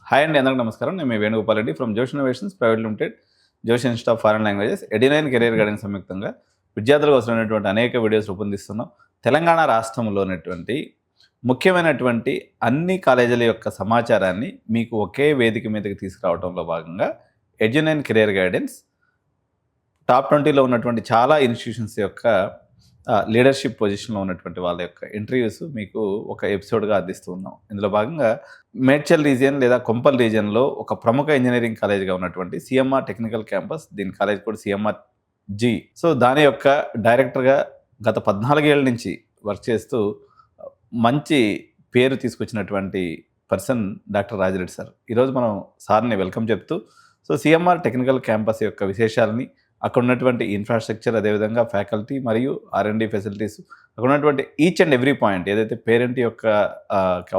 Hi అండి, అందరికీ నమస్కారం. నేను మీ వేణుగోపాల్ రెడ్డి ఫ్రమ్ జోష్ ఇన్నోవేషన్స్ ప్రైవేట్ లిమిటెడ్, జోష్ institute of foreign languages, adenine career guidance సంయుక్తంగా విద్యార్థులకు అవసరమైనటువంటి అనేక వీడియోస్ రూపొందిస్తున్నాం. తెలంగాణ రాష్ట్రంలో ఉన్నటువంటి ముఖ్యమైనటువంటి అన్ని కాలేజీల యొక్క సమాచారాన్ని మీకు ఒకే వేదిక మీదకి తీసుకురావడంలో భాగంగా ఎడ్యునైన్ కెరీర్ గైడెన్స్ టాప్ 20లో ఉన్నటువంటి చాలా ఇన్స్టిట్యూషన్స్ యొక్క లీడర్షిప్ పొజిషన్లో ఉన్నటువంటి వాళ్ళ యొక్క ఇంటర్వ్యూస్ మీకు ఒక ఎపిసోడ్గా అందిస్తూ ఉన్నాం. ఇందులో భాగంగా మేడ్చల్ రీజియన్ లేదా కొంపల్ రీజియన్లో ఒక ప్రముఖ ఇంజనీరింగ్ కాలేజ్గా ఉన్నటువంటి సిఎంఆర్ టెక్నికల్ క్యాంపస్, దీని కాలేజ్ కూడా సిఎంఆర్ జీ. సో దాని యొక్క డైరెక్టర్గా గత 14 ఏళ్ళ నుంచి వర్క్ చేస్తూ మంచి పేరు తీసుకొచ్చినటువంటి పర్సన్ డాక్టర్ రాజిరెడ్డి సార్. ఈరోజు మనం సార్ని వెల్కమ్ చెప్తూ సో సిఎంఆర్ టెక్నికల్ క్యాంపస్ యొక్క విశేషాలని, అక్కడ ఉన్నటువంటి ఇన్ఫ్రాస్ట్రక్చర్, అదేవిధంగా ఫ్యాకల్టీ మరియు R&D ఫెసిలిటీస్, అక్కడ ఉన్నటువంటి ఈచ్ అండ్ ఎవ్రీ పాయింట్, ఏదైతే పేరెంట్ యొక్క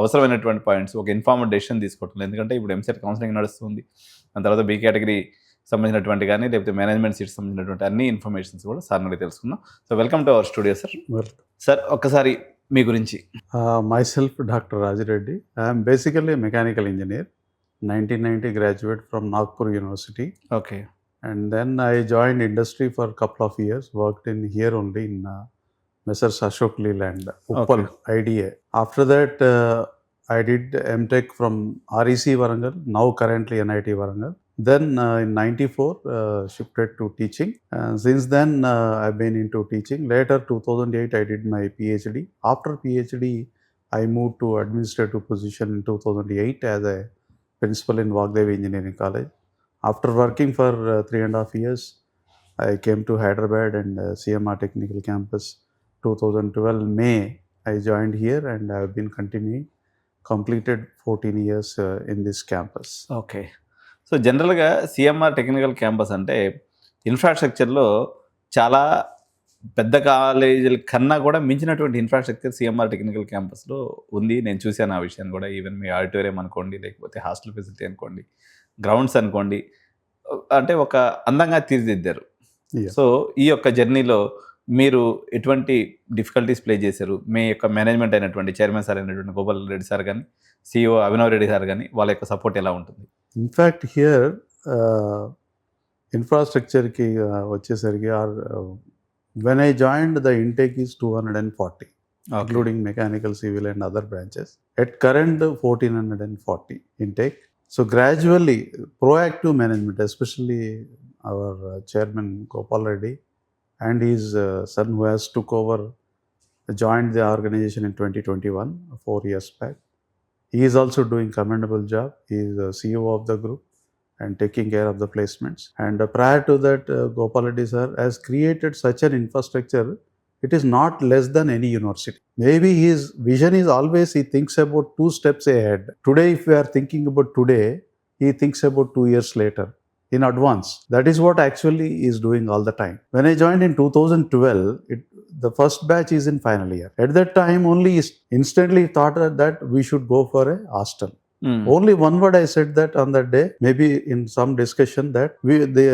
అవసరమైనటువంటి పాయింట్స్, ఒక ఇన్ఫార్మ్డ్ డెసిషన్ తీసుకోవట్లేదు. ఎందుకంటే ఇప్పుడు ఎంసెట్ కౌన్సిలింగ్ నడుస్తుంది, దాని తర్వాత బీ కేటగిరీ సంబంధించినటువంటి కానీ లేకపోతే మేనేజ్మెంట్ సీట్స్ సంబంధించినటువంటి అన్ని ఇన్ఫర్మేషన్స్ కూడా సార్ నుండి తెలుసుకుందాం. So welcome to our studio sir. Sir ఒక్కసారి మీ గురించి. Myself, Dr. Rajireddy. I am basically a mechanical engineer. 1990 graduate from Nagpur University. Okay. And then I joined industry for a couple of years, worked in here only in Messrs. Ashok Leland, Uppal, IDA. After that, I did MTech from REC Warangal, now currently NIT Warangal. Then in 94, shifted to teaching. Since then, I've been into teaching. Later, 2008, I did my PhD. After PhD, I moved to administrative position in 2008 as a principal in Vagdevi Engineering College. After working for 3.5 years, I came to Hyderabad and CMR Technical Campus. 2012 May, I joined here and I've been continuing. Completed 14 years in this campus. Okay. So జనరల్గా CMR technical campus అంటే ఇన్ఫ్రాస్ట్రక్చర్లో చాలా పెద్ద కాలేజీల కన్నా కూడా మించినటువంటి infrastructure CMR technical క్యాంపస్లో ఉంది. నేను చూశాను ఆ విషయాన్ని కూడా. ఈవెన్ మీ ఆడిటోరియం అనుకోండి, లేకపోతే హాస్టల్ ఫెసిలిటీ అనుకోండి, గ్రౌండ్స్ అనుకోండి, అంటే ఒక అందంగా తీర్చిదిద్దారు. సో ఈ యొక్క జర్నీలో మీరు ఎటువంటి డిఫికల్టీస్ ప్లే చేశారు? మీ యొక్క మేనేజ్మెంట్ అయినటువంటి చైర్మన్ సార్ అయినటువంటి గోపాల్ రెడ్డి సార్ కానీ, CEO అభినవ్ రెడ్డి సార్ కానీ, వాళ్ళ యొక్క సపోర్ట్ ఎలా ఉంటుంది? ఇన్ఫ్యాక్ట్ హియర్ ఇన్ఫ్రాస్ట్రక్చర్కి వచ్చేసరికి when I joined the intake is 240, including mechanical, civil and other branches. At current 1440 intake. So gradually, proactive management, especially our chairman Gopal Reddy and his son who has took over, joined the organization in 2021, 4 years back. He is also doing commendable job. He is the CEO of the group and taking care of the placements. And prior to that, Gopal Reddy sir has created such an infrastructure. It is not less than any university. Maybe his vision is always, he thinks about 2 steps ahead. Today, if we are thinking about today, he thinks about 2 years later in advance. That is what actually he is doing all the time. When I joined in 2012, the first batch is in final year. At that time, only instantly thought that we should go for a hostel. Only one word I said that on that day, maybe in some discussion, that the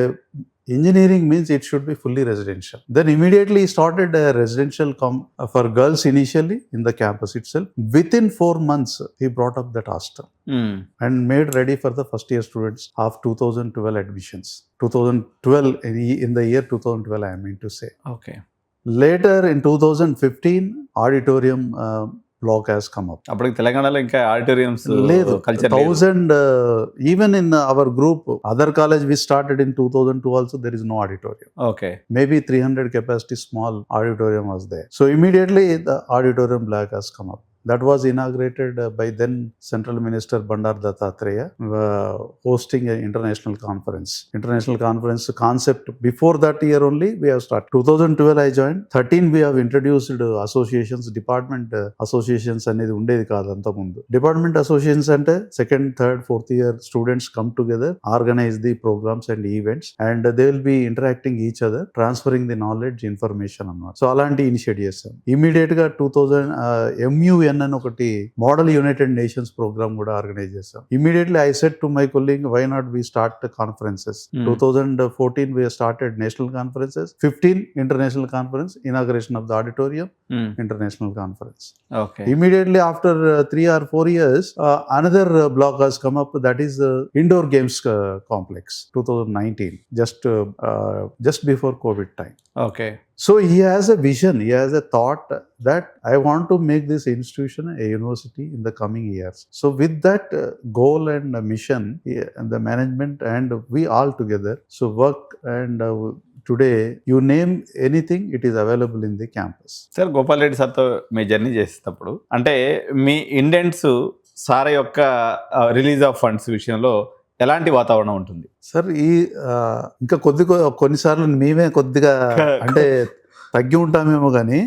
engineering means it should be fully residential. Then immediately started a residential for girls initially in the campus itself. Within 4 months, he brought up that hostel and made ready for the first year students of 2012 admissions. 2012, in the year 2012, I mean to say. Okay. Later in 2015, auditorium block has come up. అప్పటికి తెలంగాణలో ఇంకా auditoriums లేదు. Culture 1000 even in our group, other college we started in 2002 also, there is no auditorium. Okay. Maybe 300 capacity small auditorium was there. So immediately the auditorium block has come up. That was inaugurated by then Central Minister Bandar Dattatreya, hosting an international conference. International conference concept before that year only we have started. 2012 I joined. 13 we have introduced associations, department associations అనేది ఉండేది కాదు అంత ముందు. Department associations అంటే second, third, fourth year students come together, organize the programs and events, and they will be interacting each other, transferring the knowledge, information అన్నమాట. So అలాంటి initiate చేస్తాం. Immediate గా 2000 MUN UN అని ఒకటి మోడల్ యునైటెడ్ నేషన్స్ ప్రోగ్రామ్ కూడా organize చేస్తాం. Immediately I said to my colleague, why not we start conferences. 2014 we started national conferences, 15 international conference, inauguration of the auditorium, international conference. Okay. Immediately after 3 or 4 years, another block has come up, that is indoor games complex, 2019, just before COVID time. Okay. So he has a vision, he has a thought that I want to make this institution a university in the coming years. So with that goal and mission, and the management and we all together, so work and today you name anything, it is available in the campus. Sir, Gopal Reddy సార్తో మీ journey చేసేటప్పుడు అంటే మీ indents sir యొక్క release of funds విషయంలో ఎలాంటి వాతావరణం ఉంటుంది sir? ఇంకా కొన్నిసార్లు మేమే కొద్దిగా అంటే తగ్గి ఉంటామేమో కానీ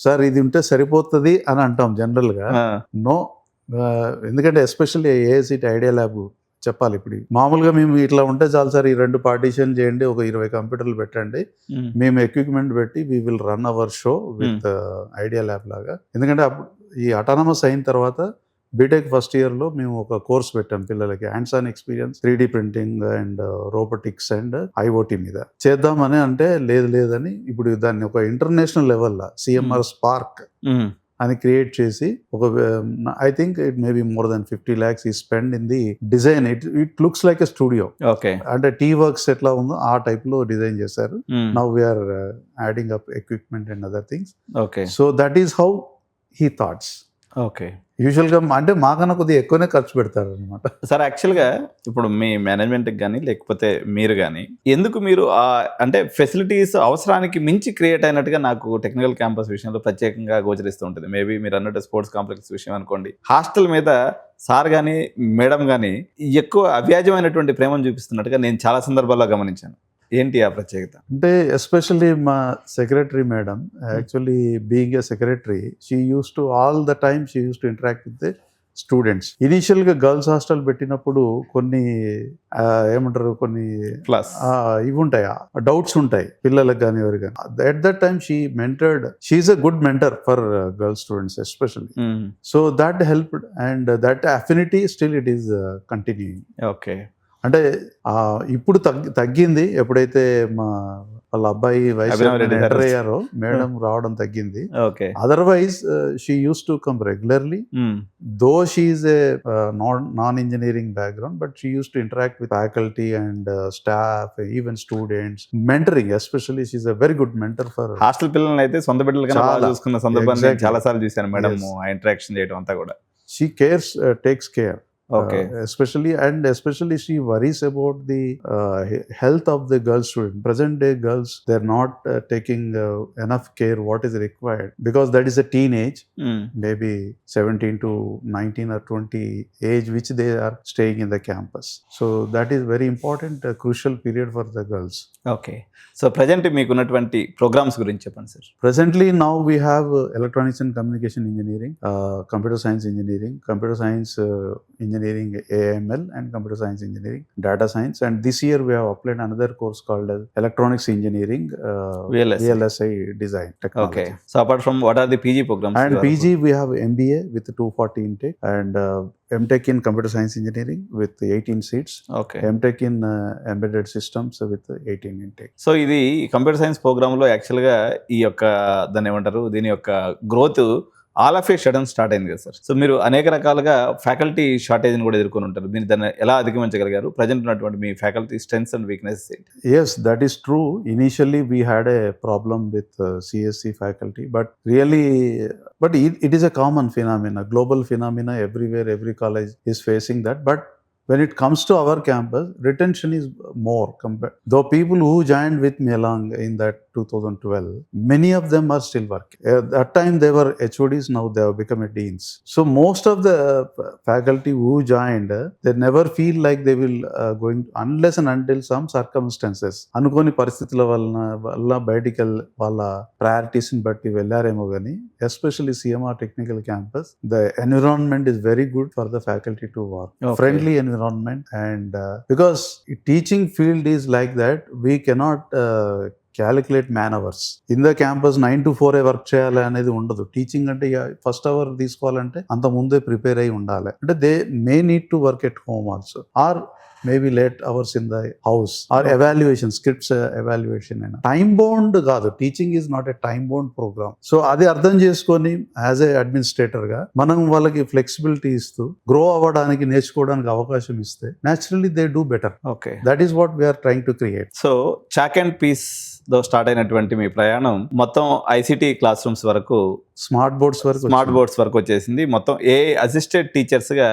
సార్ ఇది ఉంటే సరిపోతుంది అని అంటాం జనరల్ గా. నో, ఎందుకంటే ఎస్పెషల్లీ ఏఐసిటి ఐడియా ల్యాబ్ చెప్పాలి. ఇప్పుడు మామూలుగా మేము ఇట్లా ఉంటే చాలు సార్, ఈ 2 పార్టీషన్ చేయండి, ఒక 20 కంప్యూటర్లు పెట్టండి, మేము ఎక్విప్మెంట్ పెట్టి we will run our show with idea lab లాగా. ఎందుకంటే అప్పుడు ఈ అటానమస్ అయిన తర్వాత బీటెక్ ఫస్ట్ ఇయర్లో మేము ఒక కోర్స్ పెట్టాం పిల్లలకి, hands on experience 3D printing and robotics and IoT మీద చేద్దామని. అంటే లేదని ఇప్పుడు దాన్ని ఒక ఇంటర్నేషనల్ లెవెల్లో CMR స్పార్క్ అని క్రియేట్ చేసి ఒక I think it may be more than 50 lakhs ఈ spend in the design. It looks like a studio. Okay. అంటే టీ వర్క్స్ ఎట్లా ఉందో ఆ టైప్ లో డిజైన్ చేశారు. Now we are adding up equipment and other things. Okay. So that is how he thoughts. Okay. యూజువల్గా అంటే మాకన్నా కొద్దిగా ఎక్కువనే ఖర్చు పెడతారు అనమాట. సార్, యాక్చువల్గా ఇప్పుడు మీ మేనేజ్మెంట్కి కానీ లేకపోతే మీరు కానీ ఎందుకు మీరు అంటే ఫెసిలిటీస్ అవసరానికి మించి క్రియేట్ అయినట్టుగా నాకు టెక్నికల్ క్యాంపస్ విషయంలో ప్రత్యేకంగా గోచరిస్తూ ఉంటుంది. మేబీ మీరు అన్నట్టు స్పోర్ట్స్ కాంప్లెక్స్ విషయం అనుకోండి, హాస్టల్ మీద సార్ కానీ మేడం కానీ ఎక్కువ అవ్యాజమైనటువంటి ప్రేమను చూపిస్తున్నట్టుగా నేను చాలా సందర్భాల్లో గమనించాను. ఏంటి ఆ ప్రత్యేకత? అంటే ఎస్పెషల్లీ మా secretary madam, actually being a secretary, she use to all the time she use to interact with the students. ఇనీషియల్గా గర్ల్స్ హాస్టల్ పెట్టినప్పుడు కొన్ని ఏమంటారు, కొన్ని ఇవి ఉంటాయి, డౌట్స్ ఉంటాయి పిల్లలకు కానీ ఎవరికి కానీ. At that time she mentored, she is a good mentor for girls students especially. So that helped and that affinity still it is continuing. Okay. అంటే ఇప్పుడు తగ్గింది, ఎప్పుడైతే వాళ్ళ అబ్బాయి వయసు ఎంటర్ అయ్యారో మేడం రావడం తగ్గింది. Otherwise she use to come regularly, though she is a non engineering background, but she use to interact with faculty and staff, even students. Mentoring especially she is a very good mentor for hostel పిల్లల్ని. అయితే సొంత బిడ్డలు చూసుకున్న సందర్భాన్ని చాలా సార్లు చూశాను madam ఆ ఇంటరాక్షన్ చేయడం అంతా కూడా. She cares, takes care. Okay. Especially she worries about the health of the girl student. Present day girls, they're not taking enough care what is required, because that is a teenage, maybe 17 to 19 or 20 age which they are staying in the campus. So that is very important, crucial period for the girls. Okay. So present మీకున్నటువంటి programmes గురించి చెప్పండి sir. Presently now we have electronics and communication engineering, computer science engineering, computer science engineering AML, and computer science engineering, data science, and this year we have applied another course called as electronics engineering, VLSI design technology. Okay. So apart from what are the PG programs? And PG we have MBA with 240 intake, and MTech in computer science engineering with 18 seats. Okay. MTech in embedded systems with 18 intake. So ఇది computer science ప్రోగ్రాంలో యాక్చువల్గా ఈ యొక్క దాన్ని ఏమంటారు, దీని యొక్క growth all of A sudden start అయింది కదా సార్. సో మీరు అనేక రకాలుగా ఫ్యాకల్టీ షార్టేజ్ని కూడా ఎదుర్కొని ఉంటారు. మీరు దాన్ని ఎలా అధిగమించగలిగారు? ప్రజెంట్ ఉన్నటువంటి మీ ఫ్యాకల్టీ స్ట్రెంగ్స్ అండ్ వీక్నెసెస్ ఏంటి? Yes, that is true. Initially we had a problem with CSC faculty, but it is a common phenomena, global phenomena. Everywhere, every college is facing that. But when it comes to our campus, retention is more compared. Though people who joined with me along in that 2012, many of them are still working. At that time they were HODs, now they have become a deans. So most of the faculty who joined, they never feel like they will going unless and until some circumstances, అనుకోని పరిస్థితుల వల్ల బయటికి వాళ్ళ priorities ని బట్టి వెళ్ళారేమో కానీ, especially CMR technical campus, the environment is very good for the faculty to work. Friendly environment, and because teaching field is like that, we cannot calculate man hours. In the campus 9 to 4 work చేయాలి అనేది ఉండదు. Teaching అంటే first hour తీసుకోవాలంటే అంత ముందే prepare అయి ఉండాలి. అంటే they may need to work at home also, or maybe late hours in the house, or evaluation, scripts evaluation అయినా. టైం బౌండ్ కాదు, teaching is not a time bound program. So అది అర్థం చేసుకొని యాజ్ ఏ అడ్మినిస్ట్రేటర్ గా మనం వాళ్ళకి flexibility ఇస్తూ grow అవ్వడానికి, నేర్చుకోవడానికి అవకాశం ఇస్తే naturally they do better. Okay, that is what we are trying to create. So chalk and piece తో స్టార్ట్ అయినటువంటి మీ ప్రయాణం మొత్తం ఐసిటి క్లాస్ రూమ్స్ వరకు, స్మార్ట్ బోర్డ్స్ వరకు వచ్చేసింది. మొత్తం అసిస్టెంట్ టీచర్స్ గా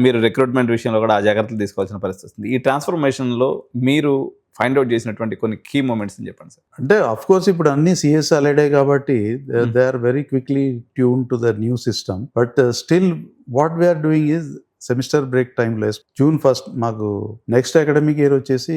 మీరు రిక్రూట్మెంట్ విషయంలో కూడా ఆ జాగ్రత్తలు తీసుకోవాల్సిన పరిస్థితి వస్తుంది. ఈ ట్రాన్స్ఫర్మేషన్ లో మీరు ఫైండ్ అవుట్ చేసినటువంటి కొన్ని కీ మూమెంట్స్ అని చెప్పండి సార్. అంటే అఫ్ కోర్స్ ఇప్పుడు అన్ని సిఎస్ అలైడే కాబట్టి they are very quickly tune to the new system. But still what we are doing is semester break టైంలో June 1st మాకు నెక్స్ట్ అకాడమిక్ ఇయర్ వచ్చేసి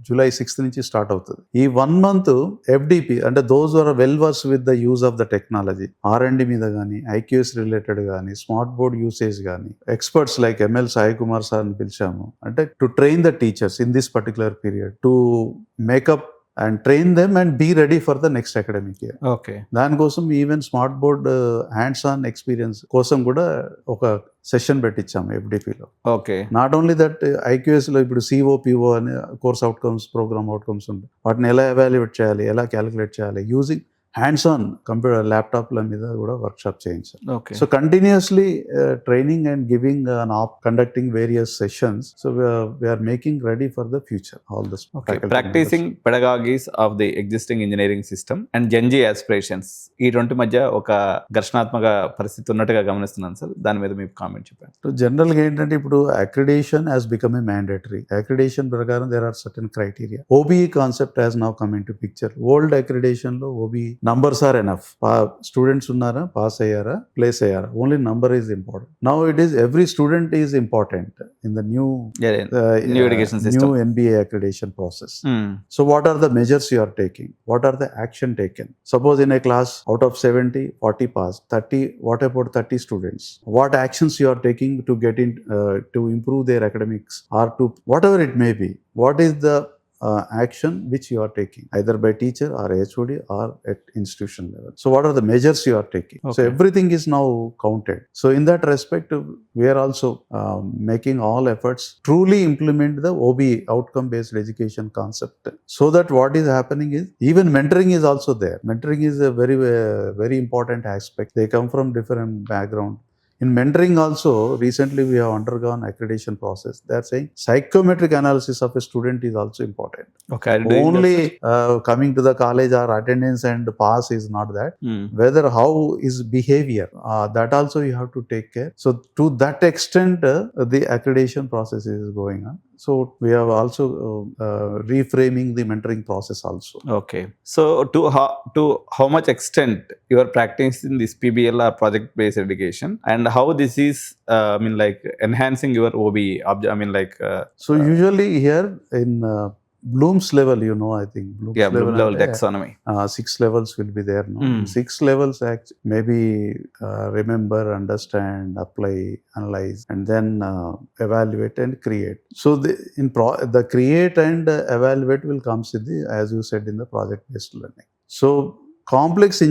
July 6th నుంచి స్టార్ట్ అవుతుంది. ఈ 1 month ఎఫ్డిపి అంటే those are well versed with the use of the technology, R&D మీద కానీ, IQS related కానీ, స్మార్ట్ బోర్డ్ యూసేజ్ కానీ, experts like ML Sai Kumar sir అని పిలిచాము. అంటే to train the teachers in this particular period, to make up and train them and be ready for the next academic year. Okay, దానికోసం even smart board hands on experience కోసం కూడా ఒక session పెట్టించాము ఎఫ్డిపిలో. Okay, not only that, ఐక్యూఎస్లో ఇప్పుడు CO PO అనే course outcomes, programme outcomes ఉంటాయి. వాటిని ఎలా ఎవాల్యుయేట్ చేయాలి, ఎలా క్యాలిక్యులేట్ చేయాలి, యూజింగ్ హ్యాండ్స్ ఆన్ కంప్యూటర్ ల్యాప్టాప్ల మీద కూడా వర్క్షాప్ చేయించాం. Okay, so continuously training and giving conducting various sessions. So we are making ready for the future all this. Practicing pedagogies of the existing engineering system and Gen Z aspirations, ఈ రెండు మధ్య ఒక ఘర్షణాత్మక పరిస్థితి ఉన్నట్టుగా గమనిస్తున్నాను సార్. దాని మీద మీకు కామెంట్ చెప్పండి. సో జనరల్గా ఏంటంటే ఇప్పుడు accreditation has become a mandatory. Accreditation ప్రకారం there are certain criteria. OBE concept has now come in to picture. Old accreditation లో OBE numbers are enough. Students unnara, pass ayyara, place ayyara, only number is important. Now it is every student is important in the new education system, new NBA accreditation process. So what are the measures you are taking? What are the action taken? Suppose in a class out of 70, 40 pass, 30, what about 30 students? What actions you are taking to get in to improve their academics, or to whatever it may be? What is the action which you are taking, either by teacher or HOD or at institution level? So what are the measures you are taking? Okay. So everything is now counted. So in that respect, we are also making all efforts truly implement the OBE, outcome based education concept, so that what is happening is even mentoring is also there. Mentoring is a very important aspect. They come from different background. In mentoring also, recently we have undergone accreditation process. They are saying psychometric analysis of a student is also important. Okay, only coming to the college or attendance and pass is not that. Whether how is behavior, that also you have to take care. So to that extent, the accreditation process is going on. So we have also reframing the mentoring process also. Okay. So to how much extent you are practicing this PBL or project based education, and how this is like enhancing your OBE? So usually here in Bloom's level, I think Bloom's level taxonomy. 6 levels will be there now. 6 levels maybe remember, understand, apply, analyze, and then evaluate and create. So the create and evaluate will come in the, as you said, in the project based learning. So complex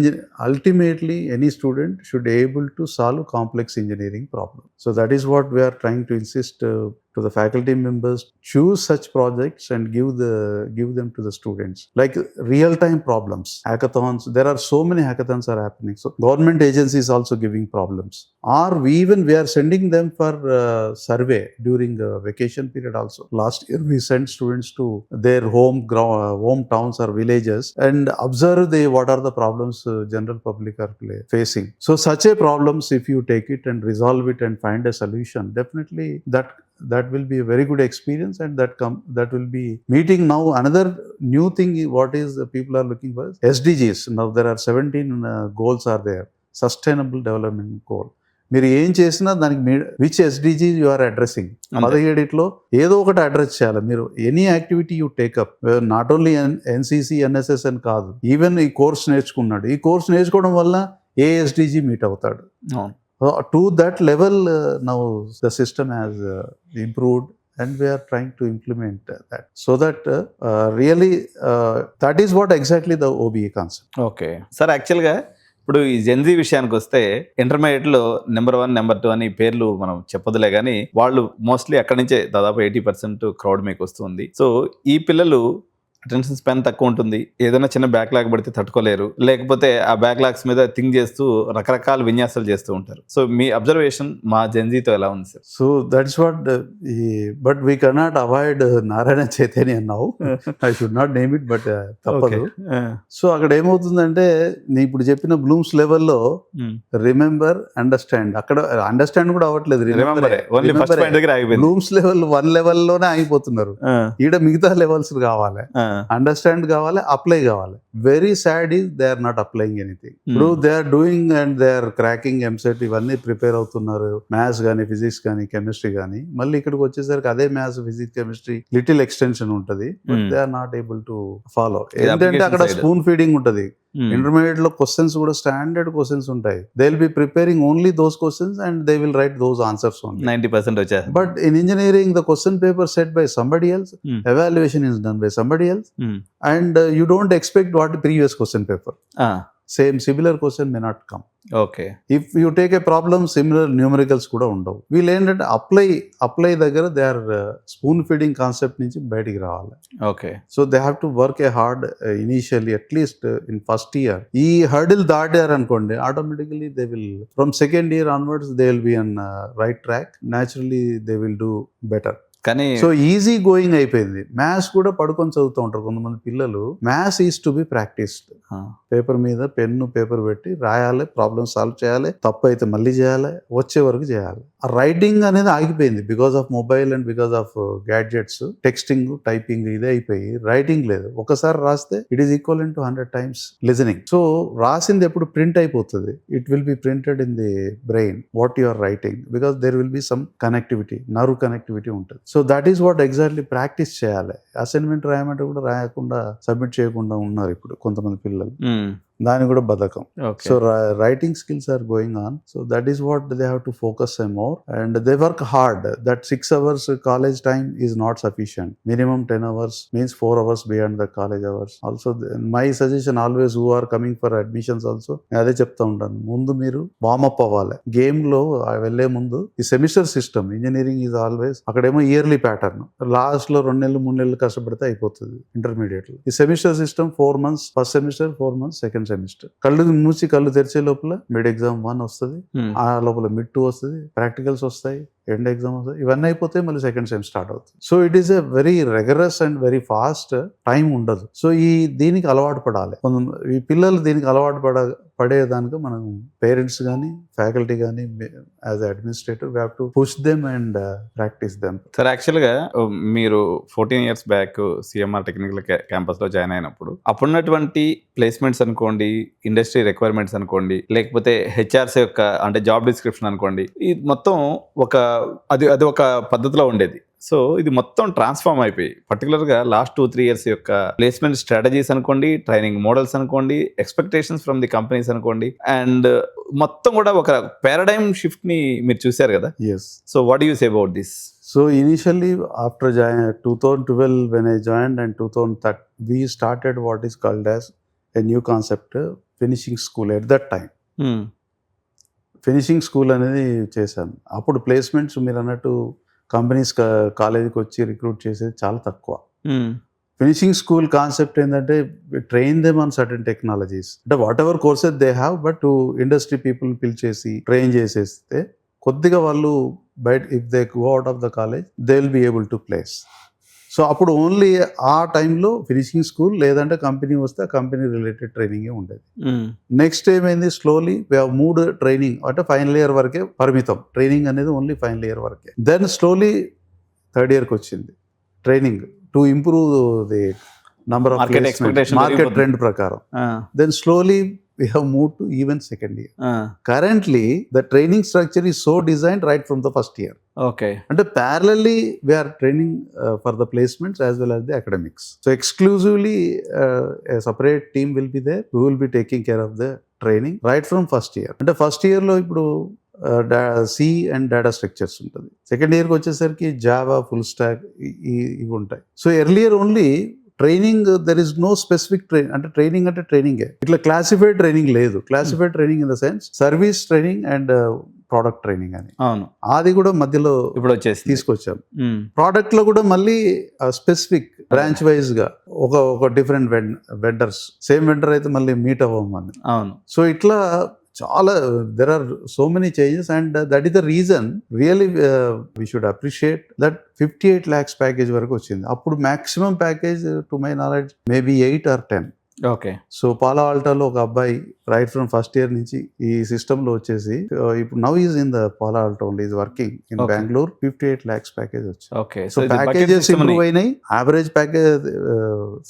ultimately any student should be able to solve complex engineering problem. So that is what we are trying to insist to the faculty members. Choose such projects and give them to the students, like real time problems, hackathons. There are so many hackathons are happening. So government agencies also giving problems, or we are sending them for survey during vacation period also. Last year we sent students to their hometowns or villages and observe what are the problems general public are facing. So such a problems, if you take it and resolve it and find a solution, definitely that will be a very good experience, and that will be meeting. Now another new thing, what is the people are looking for, SDGs. Now there are 17 goals are there, sustainable development goal. మీరు ఏం చేసినా దానికి which SDG you are addressing, 17 ఏదో ఒకటి అడ్రస్ చేయాలి. మీరు any activity you take up, not only NCC NSS అని కాదు, ఈవెన్ ఈ కోర్స్ నేర్చుకున్నాడు, ఈ కోర్స్ నేర్చుకోవడం వల్ల ఏ ఎస్డిజీ మీట్ అవుతాడు. To that level, now the system has improved and we are trying to implement that, so that really that is what exactly the OBE concept. Okay sir, యాక్చువల్గా ఇప్పుడు ఈ Gen Z విషయానికి వస్తే ఇంటర్మీడియట్లో number 1 number 2 అని పేర్లు మనం చెప్పదులే కానీ వాళ్ళు మోస్ట్లీ అక్కడి నుంచే దాదాపు 80% క్రౌడ్ మీకు వస్తుంది. సో ఈ పిల్లలు అటెన్షన్ స్పాన్ తక్కువ ఉంటుంది, ఏదైనా చిన్న బ్యాక్లాగ్ పడితే తట్టుకోలేరు, లేకపోతే ఆ బ్యాక్లాగ్స్ మీద థింక్ చేస్తూ రకరకాల విన్యాసాలు చేస్తూ ఉంటారు. సో మీ అబ్జర్వేషన్ మా జెన్జీతో ఎలా ఉంది sir? So that's what but we cannot avoid Narayana Chaitanya now. I should not name it, but తప్పదు. సో అక్కడ ఏమవుతుందంటే నేను ఇప్పుడు చెప్పిన బ్లూమ్స్ లెవెల్లో రిమెంబర్, అండర్స్టాండ్, అక్కడ అండర్స్టాండ్ కూడా అవ్వట్లేదు, బ్లూమ్స్ లెవెల్ 1 లెవెల్లోనే ఆగిపోతున్నారు. ఈడ మిగతా లెవెల్స్ కావాలి, అండర్స్టాండ్ కావాలి, అప్లై కావాలి. Very sad is they are not applying anything. ఇప్పుడు they are doing and they are cracking EAMCET ఇవన్నీ ప్రిపేర్ అవుతున్నారు, మ్యాథ్స్ కానీ ఫిజిక్స్ కానీ కెమిస్ట్రీ కానీ. మళ్ళీ ఇక్కడికి వచ్చేసరికి అదే maths physics chemistry little extension ఉంటుంది, but they are not able to follow. ఏంటంటే అక్కడ స్పూన్ ఫీడింగ్ ఉంటుంది. ఇంటర్మీడియట్ లో క్వశ్చన్స్ కూడా స్టాండర్డ్ క్వశ్చన్స్ ఉంటాయి. They will be preparing only those questions and they will write those answers only. 90% వచ్చాయి. But in engineering the question paper set by somebody else, evaluation is done by somebody else, and you don't expect what the previous question paper. Same similar question may not come. Okay. If you take a problem, similar numericals kuda undavu. We'll end at apply దగ్గర they are spoon feeding concept నుంచి బయటికి రావాలి. Okay. So they have to work a hard initially, at least in first year. ఈ hurdle దాటారు అనుకోండి, automatically they will, from second year onwards they will be on right track. Naturally they will do better. కానీ so easy going అయిపోయింది. Maths కూడా పడుకొని చదువుతూ ఉంటారు కొంతమంది పిల్లలు. Maths is to be practised. Paper మీద పెన్ను పేపర్ పెట్టి రాయాలి, ప్రాబ్లమ్ సాల్వ్ చేయాలి, తప్పు అయితే మళ్ళీ చేయాలి, వచ్చే వరకు చేయాలి. ఆ రైటింగ్ అనేది ఆగిపోయింది because of mobile and because of gadgets. Texting, typing ఇదే అయిపోయి రైటింగ్ లేదు. ఒకసారి రాస్తే it is equivalent to 100 times listening. So రాసింది ఎప్పుడు ప్రింట్ అయిపోతుంది. It will be printed in the brain what you are writing, because there will be some connectivity, nerve connectivity ఉంటుంది. So that is what exactly practice చేయాలి. Assignment రాయమంటే కూడా రాయకుండా, submit చేయకుండా ఉన్నారు ఇప్పుడు కొంతమంది పిల్లలు. దాని కూడా బద్ధకం. So writing skills are going on. So that is what they have to focus more and they work hard. That 6 hours college time is not sufficient. Minimum 10 hours means 4 hours beyond the college hours. Also my suggestion always who are coming for admissions also అదే చెప్తా ఉంటాను, ముందు మీరు warm up అవ్వాలి. Game లో వెళ్లే ముందు ఈ semester system, engineering is always అక్కడేమో ఇయర్లీ ప్యాటర్న్, లాస్ట్ లో 2 నెలలు 3 నెలలు కష్టపడితే అయిపోతుంది. ఇంటర్మీడియట్ లో ఈ semester system 4 months first semester, 4 months second semester. కళ్ళు మూసి కళ్ళు తెరిచే లోపల మిడ్ ఎగ్జామ్ 1 వస్తుంది, ఆ లోపల మిడ్ 2 వస్తుంది, ప్రాక్టికల్స్ వస్తాయి, ఎండ్ ఎగ్జామ్ వస్తుంది. ఇవన్నీ అయిపోతే మళ్ళీ సెకండ్ సెమ్ స్టార్ట్ అవుతుంది. So it is a very rigorous and very fast time ఉండదు. సో దీనికి అలవాటు పడాలి. ఈ పిల్లలు దీనికి అలవాటు పడేదానికి మనం పేరెంట్స్ కానీ ఫ్యాకల్టీ కానీ as administrator we have to push them and practice them. Sir యాక్చువల్గా మీరు 14 years బ్యాక్ సిఎంఆర్ టెక్నికల్ క్యాంపస్లో జాయిన్ అయినప్పుడు అప్పుడున్నటువంటి ప్లేస్మెంట్స్ అనుకోండి, ఇండస్ట్రీ రిక్వైర్మెంట్స్ అనుకోండి, లేకపోతే హెచ్ఆర్స్ యొక్క అంటే జాబ్ డిస్క్రిప్షన్ అనుకోండి, ఇది మొత్తం అది ఒక పద్ధతిలో ఉండేది. సో ఇది మొత్తం ట్రాన్స్ఫార్మ్ అయిపోయి పర్టికులర్గా లాస్ట్ 2-3 years యొక్క ప్లేస్మెంట్ స్ట్రాటజీస్ అనుకోండి, ట్రైనింగ్ మోడల్స్ అనుకోండి, ఎక్స్పెక్టేషన్స్ ఫ్రమ్ ది కంపెనీస్ అనుకోండి, అండ్ మొత్తం కూడా ఒక పారాడైమ్ షిఫ్ట్ ని మీరు చూసారు కదా. Yes. So what do you say about this? So initially after 2012 when I joined and 2013 we started what is called as a new concept, finishing school at that time. Finishing school అనేది చేశాను. అప్పుడు placements మీరు అన్నట్టు companies కాలేజీకి వచ్చి recruit చేసేది చాలా తక్కువ. ఫినిషింగ్ స్కూల్ కాన్సెప్ట్ ఏంటంటే train them on certain technologies, అంటే whatever courses they have, but industry people పిలిచేసి ట్రైన్ చేసేస్తే కొద్దిగా వాళ్ళు బయట if they go out of the college they will be able to place. So అప్పుడు only ఆ టైంలో ఫినిషింగ్ స్కూల్ లేదంటే కంపెనీ వస్తే ఆ కంపెనీ రిలేటెడ్ ట్రైనింగే ఉండేది. నెక్స్ట్ ఏమైంది, slowly we have moved training అంటే ఫైనల్ ఇయర్ వరకే పరిమితం. ట్రైనింగ్ అనేది ఓన్లీ ఫైనల్ ఇయర్ వరకే. దెన్ స్లోలీ థర్డ్ ఇయర్కి వచ్చింది training to improve the number of market trend ప్రకారం. Then slowly we have moved to even second year. Currently the training structure is so designed right from the first year. Okay. And parallelly we are training for the placements as well as the academics. So exclusively a separate team will be there who will be taking care of the training right from first year. And the first year lo ippudu C and data structures ఉంటుంది. Second ఇయర్కి వచ్చేసరికి Java, full stack ఇవి ఉంటాయి. So earlier only training, there is no specific అంటే ట్రైనింగే. ఇట్లా classified training లేదు. Classified training in the sense service training and product training అని. అవును, అది కూడా మధ్యలో ఇప్పుడు వచ్చేసి తీసుకొచ్చాం. ప్రోడక్ట్ లో కూడా మళ్ళీ స్పెసిఫిక్ బ్రాంచ్ వైజ్ గా ఒక డిఫరెంట్ వెండర్స్, సేమ్ వెండర్ అయితే మళ్ళీ మీట్ అవ్వమని. అవును. సో ఇట్లా చాలా there are so many changes and that is the reason really we should appreciate that 58 lakhs package వరకు వచ్చింది. అప్పుడు maximum package to my knowledge maybe 8 or 10. Okay. So Palo ఆల్టోలో ఒక అబ్బాయి రైట్ ఫ్రమ్ ఫస్ట్ ఇయర్ నుంచి ఈ system లో వచ్చేసి ఇప్పుడు now is in the Paulo Alto only, is working in Bengaluru. 58 lakhs package వచ్చింది. ఓకే. సో ప్యాకేజెస్ ఇంప్రూవ్ అయినాయి. Average package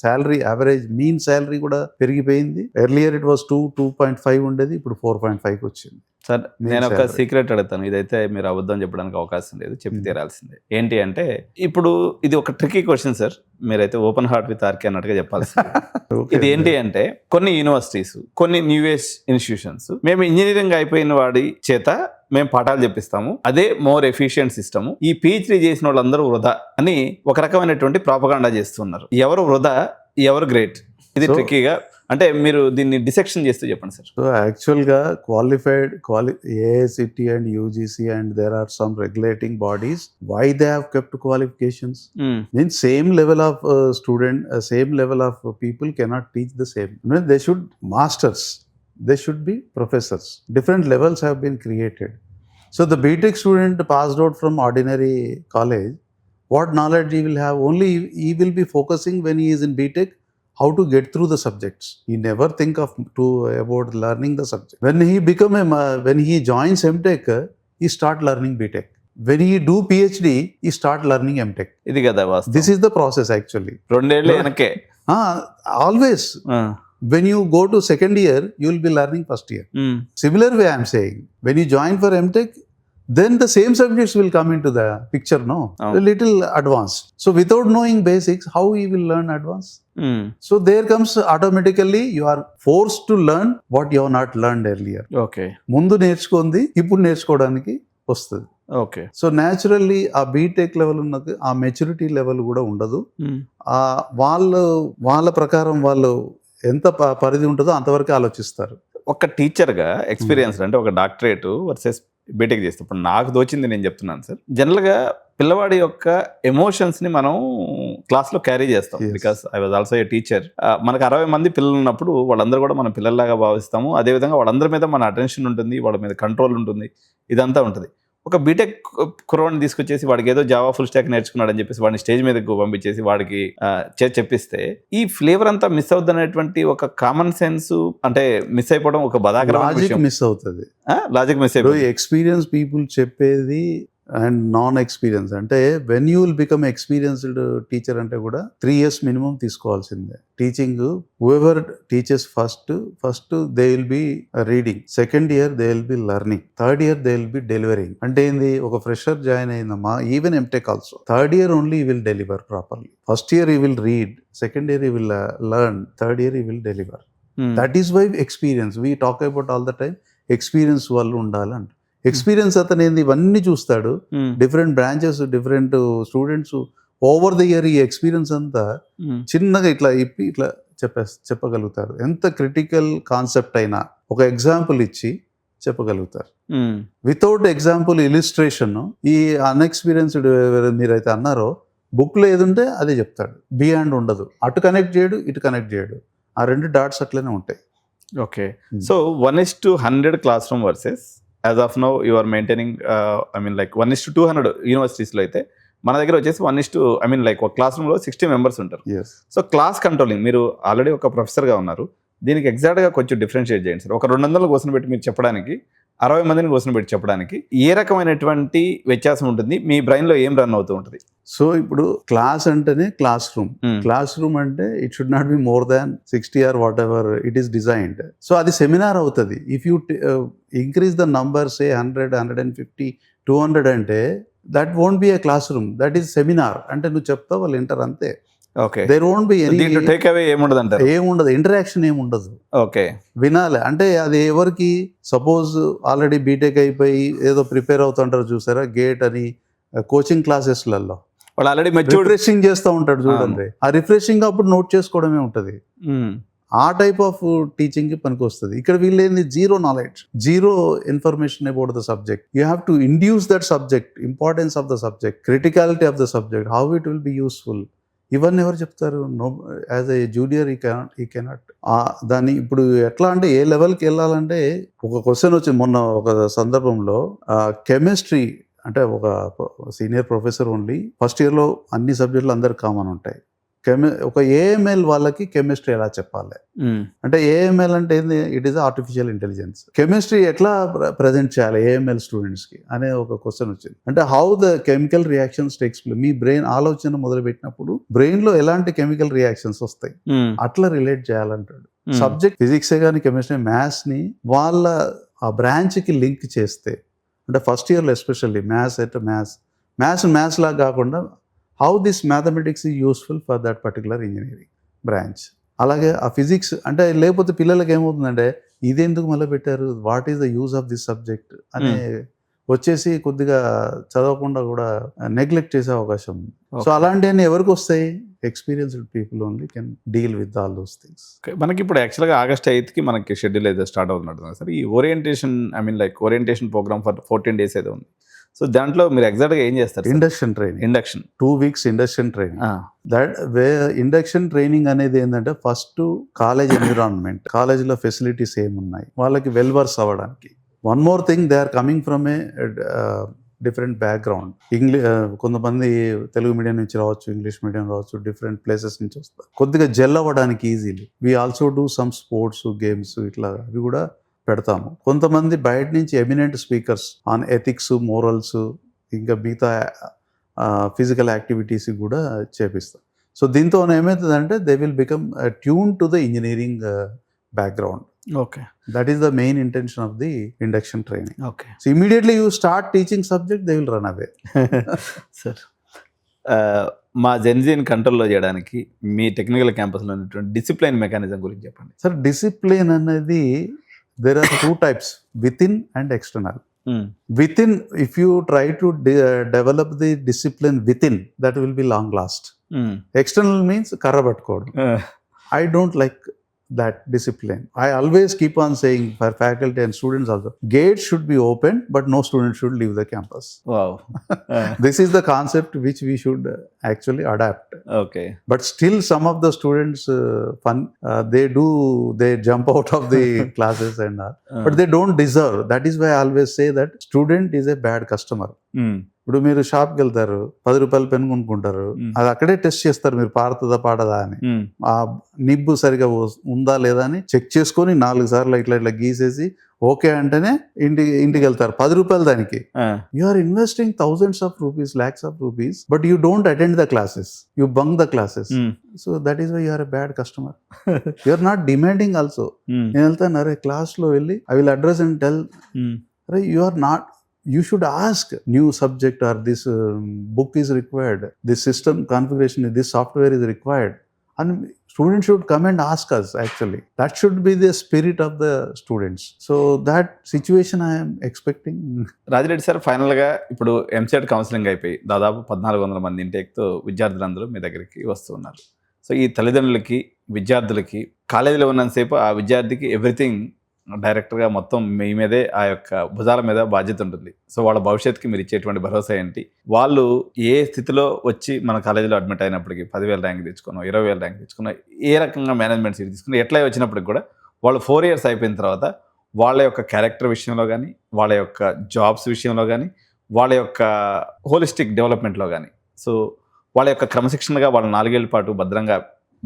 salary, average mean salary కూడా పెరిగిపోయింది. ఎర్లియర్ ఇట్ వాస్ 2.5 ఉండేది, ఇప్పుడు 4.5కి వచ్చింది. సార్ నేను ఒక సీక్రెట్ అడుగుతాను, ఇదైతే మీరు అబద్ధం చెప్పడానికి అవకాశం లేదు, చెప్పి తీరాల్సిందే. ఏంటి అంటే ఇప్పుడు ఇది ఒక ట్రికీ క్వశ్చన్ సార్, మీరైతే ఓపెన్ హార్ట్ విత్ ఆర్కే అన్నట్టుగా చెప్పాల్సింది. ఇది ఏంటి అంటే కొన్ని యూనివర్సిటీస్, కొన్ని న్యూ ఏజ్ ఇన్స్టిట్యూషన్స్ మేము ఇంజనీరింగ్ అయిపోయిన వాడి చేత మేము పాఠాలు చెప్పిస్తాము, అదే మోర్ ఎఫిషియెంట్ సిస్టమ్, ఈ PhD చేసిన వాళ్ళందరూ వృధా అని ఒక రకమైనటువంటి ప్రాపగాండా చేస్తున్నారు. ఎవరు వృధా, ఎవరు గ్రేట్? ఇది ట్రిక్కీగా, అంటే మీరు దీన్ని డిసెక్షన్ చేస్తూ చెప్పండి సార్. సో యాక్చువల్గా AICT and UGC and there are some regulating bodies, why they have kept qualifications? Means same level of student, same level of people cannot teach the same. They should masters, they should be professors. Different levels have been created. So the BTech student passed out from ordinary college, what knowledge he will have? Only he will be focusing when he is in BTech how to get through the subjects. He never think about learning the subject. When he joins MTech, he start learning BTech. When he do PhD, he start learning MTech. ఇది కదా వాస్తవం. This is the process actually. 2 ఏళ్ళు వెనకే. Always. When you go to second year, you will be learning first year. Similar way I am saying. When you join for MTech, then the same subjects will come into the picture, no? A little advanced. So without knowing basics, how he will learn advanced? So there comes automatically you are forced to learn what you have not learned earlier. Okay. ముందు నేర్చుకుంది ఇప్పుడు నేర్చుకోవడానికి వస్తుంది. Okay. So naturally ఆ BTech level ఉన్నది, ఆ maturity level కూడా ఉండదు. వాళ్ళ ప్రకారం వాళ్ళు ఎంత పరిధి ఉంటుందో అంతవరకు ఆలోచిస్తారు. ఒక టీచర్గా ఎక్స్పీరియన్స్ అంటే ఒక డాక్టరేట్ వర్సెస్ బీటెక్ చేస్తే ఇప్పుడు నాకు దోచింది నేను చెప్తున్నాను సార్. జనరల్గా పిల్లవాడి యొక్క ఎమోషన్స్ని మనం క్లాస్లో క్యారీ చేస్తాం. Because I was also a teacher. మనకు 60 మంది పిల్లలు ఉన్నప్పుడు వాళ్ళందరూ కూడా మన పిల్లల్లాగా భావిస్తాము. అదేవిధంగా వాళ్ళందరి మీద మన అటెన్షన్ ఉంటుంది, వాళ్ళ మీద కంట్రోల్ ఉంటుంది, ఇదంతా ఉంటుంది. ఒక బీటెక్ కుర్రాడిని తీసుకొచ్చేసి వాడికి ఏదో జావా ఫుల్ స్టాక్ నేర్చుకున్నాడు అని చెప్పేసి వాడిని స్టేజ్ మీదకు పంపించేసి వాడికి చెప్పిస్తే ఈ ఫ్లేవర్ అంతా మిస్ అవుతుంది అనేటువంటి ఒక కామన్ సెన్స్ అంటే మిస్ అయిపోవడం ఒక బాధాకరమైన మిస్ అవుతుంది. లాజిక్ మిస్ అయిపోయి ఎక్స్పీరియన్స్ పీపుల్ చెప్పేది అండ్ నాన్ ఎక్స్పీరియన్స్ అంటే when you will become experienced teacher అంటే కూడా 3 years మినిమం తీసుకోవాల్సిందే. Teaching whoever teachers first they will be reading, second year they will be learning, third year they will be delivering. అంటే ఏంది, ఒక fresher join అయిందమ్మా, even M Tech also third year only he will deliver properly. First year ఈ will read, second year ఈ will learn, third year ఈ will deliver. That is why experience we talk about all the time. Experience వాళ్ళు ఉండాలంట. Experience అతను ఏంది ఇవన్నీ చూస్తాడు, different branches, different students over the year. ఈ ఎక్స్పీరియన్స్ అంతా చిన్నగా ఇట్లా చెప్పగలుగుతారు. ఎంత క్రిటికల్ కాన్సెప్ట్ అయినా ఒక ఎగ్జాంపుల్ ఇచ్చి చెప్పగలుగుతారు. వితౌట్ ఎగ్జాంపుల్ ఇలిస్ట్రేషన్ ఈ అన్ఎక్స్పీరియన్స్డ్ మీరైతే అన్నారో బుక్లో ఏది ఉంటే అదే చెప్తాడు, బియాండ్ ఉండదు. అటు కనెక్ట్ చేయడు, ఇటు కనెక్ట్ చేయడు, ఆ 2 dots అట్లనే ఉంటాయి. Okay. So 1:100 class room versus as of now you are maintaining like 1:200 యూనివర్సిటీస్లో అయితే మన దగ్గర వచ్చేసి 1:, ఒక క్లాస్ రూమ్లో 60 members ఉంటారు. సో క్లాస్ కంట్రోలింగ్, మీరు ఆల్రెడీ ఒక ప్రొఫెసర్గా ఉన్నారు, దీనికి ఎగ్జాక్ట్గా కొంచెం డిఫరెన్షియేట్ చేయండి సార్. ఒక 200 క్వశ్చన్ పెట్టి మీరు చెప్పడానికి, 60 మందిని క్వశ్చన్ పెట్టి చెప్పడానికి ఏ రకమైనటువంటి వ్యత్యాసం ఉంటుంది? మీ బ్రెయిన్లో ఏం రన్ అవుతూ ఉంటుంది? సో ఇప్పుడు క్లాస్ అంటేనే క్లాస్ రూమ్ అంటే it should not be more than 60 or whatever it is designed. So అది సెమినార్ అవుతుంది. If you increase the number say 100, 150, 200 అంటే that won't be a class room, that is seminar. అంటే నువ్వు చెప్తావు, వాళ్ళు వింటారు అంతే. Okay, there won't be any దీంట్లో టేక్ అవే ఏముండదు అంటారు. ఏముండదు, ఇంటరాక్షన్ ఏముండదు. ఓకే, వినాలి అంటే అది ఎవరికి, సపోజ్ ఆల్రెడీ బీటెక్ అయిపోయి ఏదో ప్రిపేర్ అవుతుంటారు చూసారా, గేట్ అని కోచింగ్ క్లాసెస్లలో వాళ్ళు ఆల్రెడీ మెచ్యూర్డ్. రిఫ్రెషింగ్ చేస్తూ ఉంటాడు చూడండి, ఆ రిఫ్రెషింగ్ అప్పుడు నోట్ చేసుకోవడమే ఉంటుంది. ఆ టైప్ ఆఫ్ టీచింగ్ పనికి వస్తుంది. ఇక్కడ వీళ్ళేంది, zero knowledge, zero information about the subject. You have to induce that subject, importance of the subject, criticality of the subject, how it will be useful. ఇవన్నీ ఎవరు చెప్తారు? No, as a junior he cannot. దాన్ని ఇప్పుడు ఎట్లా అంటే ఏ లెవెల్కి వెళ్ళాలంటే, ఒక క్వశ్చన్ వచ్చింది మొన్న ఒక సందర్భంలో, కెమిస్ట్రీ అంటే ఒక సీనియర్ ప్రొఫెసర్ ఓన్లీ, ఫస్ట్ ఇయర్లో అన్ని సబ్జెక్టులు అందరికి కామన్ ఉంటాయి. ఒక ఏఎంఎల్ వాళ్ళకి కెమిస్ట్రీ ఎలా చెప్పాలి అంటే, ఏఎంఎల్ అంటే ఏంది, it is artificial intelligence. Chemistry ఎట్లా ప్రజెంట్ చేయాలి ఏఎంఎల్ స్టూడెంట్స్కి అనే ఒక క్వశ్చన్ వచ్చింది. అంటే how the chemical reactions takes place. Me brain ఆలోచన మొదలు పెట్టినప్పుడు బ్రెయిన్లో ఎలాంటి కెమికల్ రియాక్షన్స్ వస్తాయి, అట్లా రిలేట్ చేయాలంటాడు. సబ్జెక్ట్ ఫిజిక్సే కానీ కెమిస్ట్రీ, మ్యాథ్స్ని వాళ్ళ ఆ బ్రాంచ్కి లింక్ చేస్తే, అంటే ఫస్ట్ ఇయర్లో ఎస్పెషల్లీ మ్యాథ్స్ అయితే మ్యాథ్స్ లాగా కాకుండా how this mathematics is useful for that particular engineering branch. అలాగే ఆ ఫిజిక్స్ అంటే, లేకపోతే పిల్లలకి ఏమవుతుందంటే, ఇదెందుకు మొదలు పెట్టారు, what is the use of this subject అనే వచ్చేసి కొద్దిగా చదవకుండా కూడా నెగ్లెక్ట్ చేసే అవకాశం ఉంది. సో అలాంటివన్నీ ఎవరికి వస్తాయి, experienced people only can deal with all those things. మనకి ఇప్పుడు యాక్చువల్గా August 8th మనకి షెడ్యూల్ అయితే స్టార్ట్ అవుతున్నట్టు సార్. ఈ orientation, I mean like orientation program for 14 days అయితే ఉంది. సో దాంట్లో మీరు ఎగ్జాక్ట్గా ఏం చేస్తారు? Induction training. 2 weeks induction training. Induction training అనేది ఏంటంటే, ఫస్ట్ కాలేజ్ ఎన్విరాన్మెంట్, కాలేజీలో ఫెసిలిటీస్ ఏమున్నాయి, వాళ్ళకి వెల్వర్స్ అవ్వడానికి. One more thing, they are coming from a different background. కొంతమంది తెలుగు మీడియం నుంచి రావచ్చు, ఇంగ్లీష్ మీడియం రావచ్చు, డిఫరెంట్ ప్లేసెస్ నుంచి వస్తారు. కొద్దిగా జెల్ అవ్వడానికి easily. We also do some sports, games, ఇట్లా అవి కూడా పెడతాము. కొంతమంది బయట నుంచి eminent speakers on ethics, morals, ఇంకా మిగతా ఫిజికల్ యాక్టివిటీస్ కూడా చేపిస్తాం. సో దీంతో ఏమవుతుందంటే, they will become tune to the engineering background. Okay, that is the main intention of the induction training. Okay, so immediately you start teaching subject, they will run away. Sir, మా జెన్జీని కంట్రోల్లో చేయడానికి మీ technical క్యాంపస్లో ఉన్నటువంటి discipline mechanism గురించి చెప్పండి. Sir, discipline అనేది, there are 2 types, within and external. Within, if you try to develop the discipline within, that will be long last. External means karra pattukodu. I don't like that discipline. I always keep on saying for faculty and students also, gates should be open, but no student should leave the campus. Wow. This is the concept which we should actually adapt. Okay. But still some of the students they jump out of the classes and all. But they don't deserve. That is why I always say that student is a bad customer. ఇప్పుడు మీరు షాప్కి వెళ్తారు, 10 రూపాయల pen కొనుక్కుంటారు, అది అక్కడే test చేస్తారు మీరు పాడుతుందా పాడదా అని. ఆ నిబ్బు సరిగా ఉందా లేదా అని చెక్ చేసుకొని 4 సార్లు ఇట్లా గీసేసి ఓకే అంటేనే ఇంటికి వెళ్తారు. 10 రూపాయలు దానికి. You are investing thousands of rupees, lakhs of rupees, but you don't attend the classes, you bunk the classes. So that is why you are a bad customer. You are not demanding also. నేను వెళ్తాను, అరే క్లాస్లో వెళ్ళి I will address and tell, అరే you are not, you should ask new subject or this book is required, this system configuration, this software is required, and students should come and ask us. Actually that should be the spirit of the students. So that situation I am expecting. Rajireddy sir, ఫైనల్గా ఇప్పుడు EAMCET counselling అయిపోయి దాదాపు 1400 మంది ఇంటేక్తో విద్యార్థులందరూ మీ దగ్గరికి వస్తున్నారు. So ఈ తల్లిదండ్రులకి, విద్యార్థులకి కాలేజీలో ఉన్నంతసేపు ఆ విద్యార్థికి ఎవ్రీథింగ్ డైరెక్ట్గా మొత్తం మీ మీదే, ఆ యొక్క భుజాల మీద బాధ్యత ఉంటుంది. సో వాళ్ళ భవిష్యత్తుకి మీరు ఇచ్చేటువంటి భరోసా ఏంటి? వాళ్ళు ఏ స్థితిలో వచ్చి మన కాలేజీలో అడ్మిట్ అయినప్పటికీ 10,000 ర్యాంక్ తెచ్చుకున్నాం, 20,000 ర్యాంక్ తెచ్చుకున్నాం, ఏ రకంగా మేనేజ్మెంట్ సీట్ తీసుకున్నా, ఎట్లా వచ్చినప్పటికి కూడా వాళ్ళు 4 years అయిపోయిన తర్వాత వాళ్ళ యొక్క క్యారెక్టర్ విషయంలో కానీ, వాళ్ళ యొక్క జాబ్స్ విషయంలో కానీ, వాళ్ళ యొక్క హోలిస్టిక్ డెవలప్మెంట్లో కానీ, సో వాళ్ళ యొక్క క్రమశిక్షణగా వాళ్ళ 4 ఏళ్ల పాటు భద్రంగా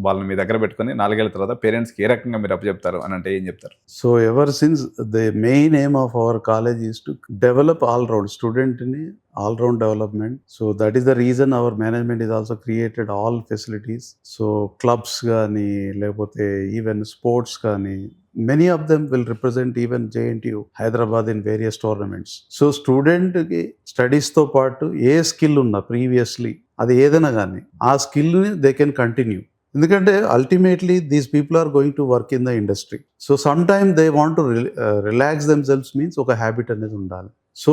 వాళ్ళని మీ దగ్గర పెట్టుకొని 4 ఏళ్ల తర్వాత పేరెంట్స్కి ఏ రకంగా మీరు అప్పచెప్తారు అని అంటే ఏం చెప్తారు? So ever since the main aim of our college is to develop all round student in all round development. So that is the reason our management is also created all facilities. So clubs gaani lekapothe even sports gaani many of them will represent even JNTU Hyderabad in various tournaments. So student ki studies తో పాటు ఏ skill ఉన్నా previously అది ఏదైనా కానీ ఆ స్కిల్ని they can continue. ఎందుకంటే ultimately these people are going to work in the industry. So some time they want to relax themselves means ఒక హ్యాబిట్ అనేది ఉండాలి. So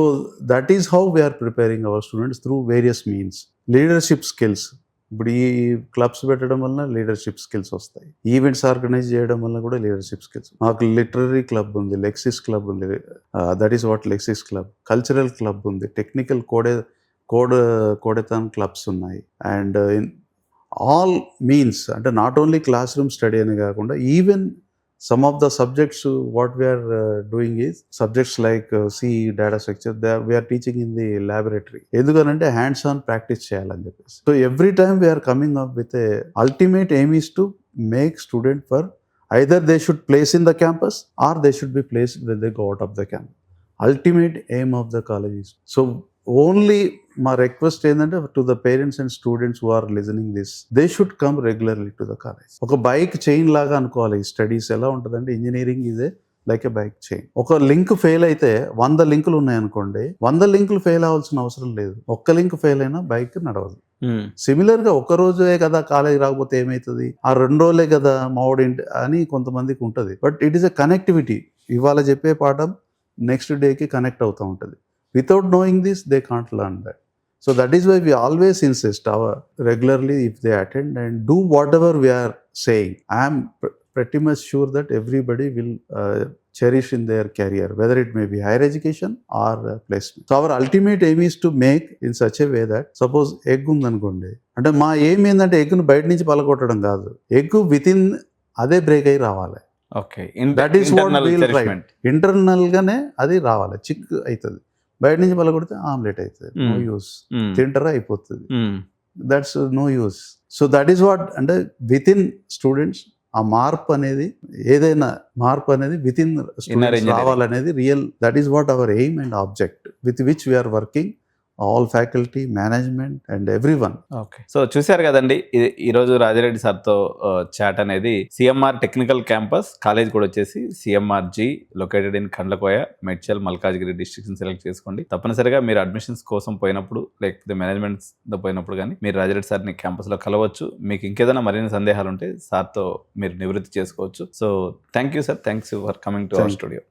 that is how we are preparing our students through various means. Leadership skills, ఇప్పుడు ఈ clubs పెట్టడం వలన leadership skills వస్తాయి. Events organize చేయడం వల్ల కూడా లీడర్షిప్ స్కిల్స్. మాకు లిటరరీ క్లబ్ ఉంది, లెక్సిస్ క్లబ్ ఉంది, that is what lexis club. Cultural club ఉంది, టెక్నికల్ కోడెథాన్ క్లబ్స్ ఉన్నాయి. అండ్ ఆల్ మీన్స్ అంటే not only class room study అని కాకుండా even some of the subjects what we are doing is subjects like C data structure we are teaching in the laboratory. ఎందుకనంటే hands on practice చేయాలని చెప్పేసి. So every time we are coming up with a ultimate aim is to make student for either they should place in the campus or they should be place when they go out of the campus. Ultimate aim of the college is. So only మా request ఏంటంటే to the parents and students who are listening this, they should come regularly to the college. ఒక bike chain లాగా అనుకోవాలి. ఈ studies ఎలా ఉంటుందంటే engineering ఇదే like a bike chain. ఒక లింక్ ఫెయిల్ అయితే 100 లింకులు ఉన్నాయనుకోండి, 100 లింకులు ఫెయిల్ అవ్వాల్సిన అవసరం లేదు. ఒక్క లింక్ ఫెయిల్ అయినా బైక్ నడవదు. సిమిలర్ గా ఒక రోజే కదా కాలేజ్ రాకపోతే ఏమవుతుంది, ఆ 2 రోజులే కదా మావాడి అని కొంతమందికి ఉంటుంది. But it is a connectivity. ఇవాళ చెప్పే పాఠం నెక్స్ట్ డేకి కనెక్ట్ అవుతూ ఉంటుంది. Without knowing this, they can't learn that. So that is why we always insist regularly if they attend and do whatever we are saying. I am pretty much sure that everybody will cherish in their career, whether it may be higher education or placement. So our ultimate aim is to make in such a way that suppose egg ఉందనుకోండి, అంటే మా aim ఏంటంటే ఎగ్ను బయట నుంచి పలగొట్టడం కాదు, egg within అదే break అయ్యి రావాలి. Okay, that is what we'll right. Internal గానే అది రావాలి, చిక్ అవుతుంది. బయట నుంచి పలగొడితే ఆమ్లెట్ అవుతుంది, నో యూస్. తింటరా అయిపోతుంది, that's no use. So that is what అంటే విత్ ఇన్ స్టూడెంట్స్ ఆ మార్పు అనేది, ఏదైనా మార్పు అనేది విత్ ఇన్ రావాలనేది real. That is what our aim and object with which we are working all faculty, management and everyone. Okay, so చూశారు కదండి, ఈరోజు రాజిరెడ్డి సార్తో చాట్ అనేది సిఎంఆర్ టెక్నికల్ క్యాంపస్ కాలేజ్ కూడా వచ్చేసి CMRG located in Kandlakoya, Medchal, Malkajgiri districts select చేసుకోండి. తప్పనిసరిగా మీరు అడ్మిషన్స్ కోసం పోయినప్పుడు లేకపోతే మేనేజ్మెంట్ పోయినప్పుడు కానీ మీరు రాజిరెడ్డి సార్ని క్యాంపస్లో కలవచ్చు. మీకు ఇంకేదైనా మరిన్ని సందేహాలు ఉంటే సార్తో మీరు నివృత్తి చేసుకోవచ్చు. So thank you sir, thanks for coming to our studio.